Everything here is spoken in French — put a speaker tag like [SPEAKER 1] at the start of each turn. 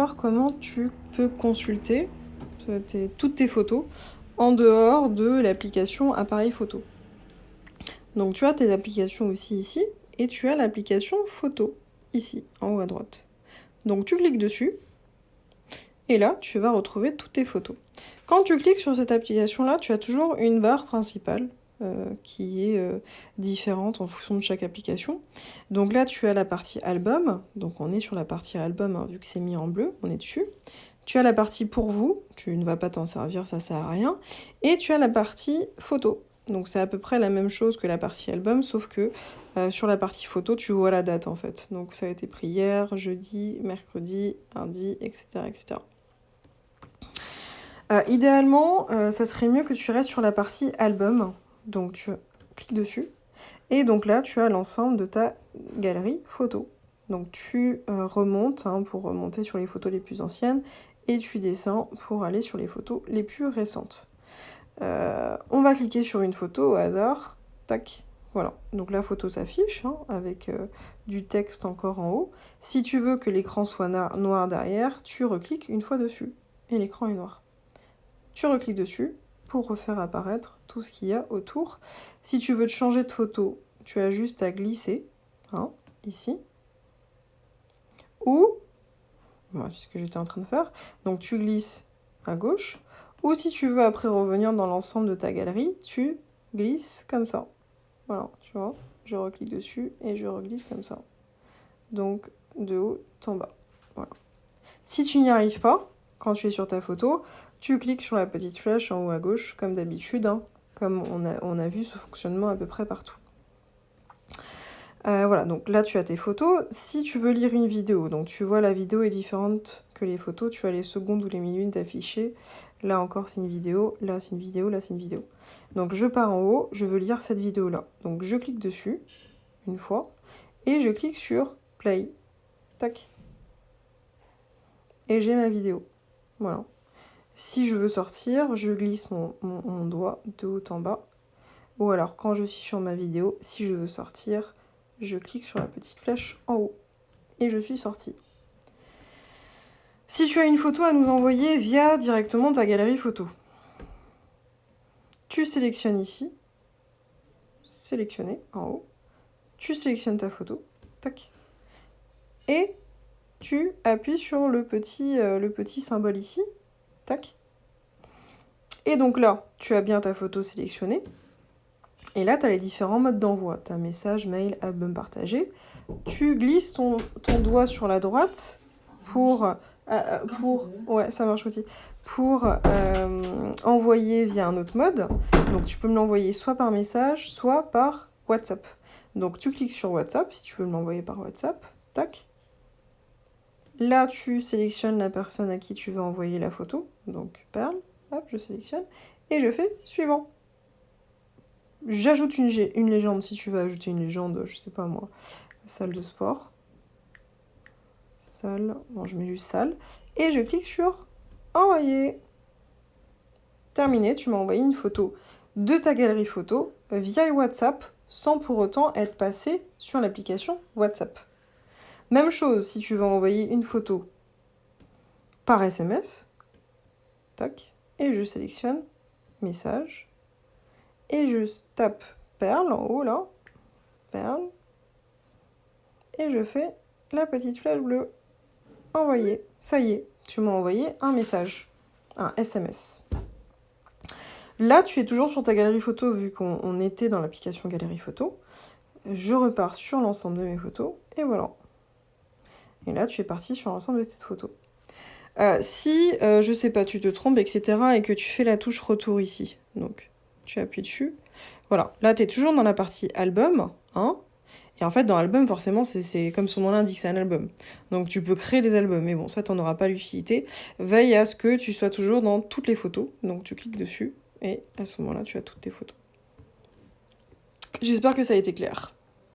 [SPEAKER 1] savoir comment tu peux consulter toutes tes photos en dehors de l'application appareil photo. Donc tu as tes applications aussi ici, et tu as l'application photo, ici, en haut à droite. Donc tu cliques dessus, et là, tu vas retrouver toutes tes photos. Quand tu cliques sur cette application-là, tu as toujours une barre principale qui est différente en fonction de chaque application. Donc là, tu as la partie album. Donc on est sur la partie album, hein, vu que c'est mis en bleu, on est dessus. Tu as la partie pour vous, tu ne vas pas t'en servir, ça sert à rien. Et tu as la partie photo. Donc c'est à peu près la même chose que la partie album, sauf que sur la partie photo, tu vois la date en fait. Donc ça a été pris hier, jeudi, mercredi, lundi, etc. etc. Idéalement, ça serait mieux que tu restes sur la partie album. Donc tu cliques dessus. Et donc là, tu as l'ensemble de ta galerie photo. Donc tu remontes pour remonter sur les photos les plus anciennes. Et tu descends pour aller sur les photos les plus récentes. On va cliquer sur une photo au hasard. Tac. Voilà. Donc la photo s'affiche avec du texte encore en haut. Si tu veux que l'écran soit noir derrière, tu recliques une fois dessus. Et l'écran est noir. Tu recliques dessus pour refaire apparaître tout ce qu'il y a autour. Si tu veux te changer de photo, tu as juste à glisser, ici. Ou, c'est ce que j'étais en train de faire, donc tu glisses à gauche. Ou si tu veux après revenir dans l'ensemble de ta galerie, tu glisses comme ça. Voilà, tu vois, je reclique dessus et je reglisse comme ça. Donc de haut en bas. Voilà. Si tu n'y arrives pas, quand tu es sur ta photo, tu cliques sur la petite flèche en haut à gauche, comme d'habitude, comme on a vu ce fonctionnement à peu près partout. Voilà, donc là tu as tes photos. Si tu veux lire une vidéo, donc tu vois la vidéo est différente que les photos, tu as les secondes ou les minutes affichées. Là encore c'est une vidéo, là c'est une vidéo, là c'est une vidéo. Donc je pars en haut, je veux lire cette vidéo-là. Donc je clique dessus, une fois, et je clique sur play. Tac. Et j'ai ma vidéo. Voilà. Si je veux sortir, je glisse mon doigt de haut en bas. Ou alors, quand je suis sur ma vidéo, si je veux sortir, je clique sur la petite flèche en haut. Et je suis sortie. Si tu as une photo à nous envoyer via directement ta galerie photo, tu sélectionnes ici. Sélectionner en haut. Tu sélectionnes ta photo. Tac. Et tu appuies sur le petit symbole ici. Tac. Et donc là, tu as bien ta photo sélectionnée. Et là, tu as les différents modes d'envoi. Tu as message, mail, album partagé. Tu glisses ton doigt sur la droite pour ouais, ça marche aussi. Pour envoyer via un autre mode. Donc tu peux me l'envoyer soit par message, soit par WhatsApp. Donc tu cliques sur WhatsApp si tu veux me l'envoyer par WhatsApp. Tac. Là, tu sélectionnes la personne à qui tu veux envoyer la photo. Donc Perle, hop, je sélectionne. Et je fais suivant. J'ajoute une légende si tu veux ajouter une légende, je sais pas moi, salle de sport. Salle, bon je mets juste salle. Et je clique sur envoyer. Terminé, tu m'as envoyé une photo de ta galerie photo via WhatsApp sans pour autant être passé sur l'application WhatsApp. Même chose si tu veux envoyer une photo par SMS. Tac. Et je sélectionne message. Et je tape Perle en haut là. Perle. Et je fais la petite flèche bleue. Envoyer. Ça y est, tu m'as envoyé un message. Un SMS. Là, tu es toujours sur ta galerie photo vu qu'on était dans l'application galerie photo. Je repars sur l'ensemble de mes photos. Et voilà. Et là, tu es parti sur l'ensemble de tes photos. Si, je sais pas, tu te trompes, etc. et que tu fais la touche retour ici. Donc, tu appuies dessus. Voilà. Là, tu es toujours dans la partie album. Et en fait, dans album, forcément, c'est comme son nom l'indique, c'est un album. Donc tu peux créer des albums, mais bon, ça, t'en auras pas l'utilité. Veille à ce que tu sois toujours dans toutes les photos. Donc tu cliques dessus, et à ce moment-là, tu as toutes tes photos. J'espère que ça a été clair.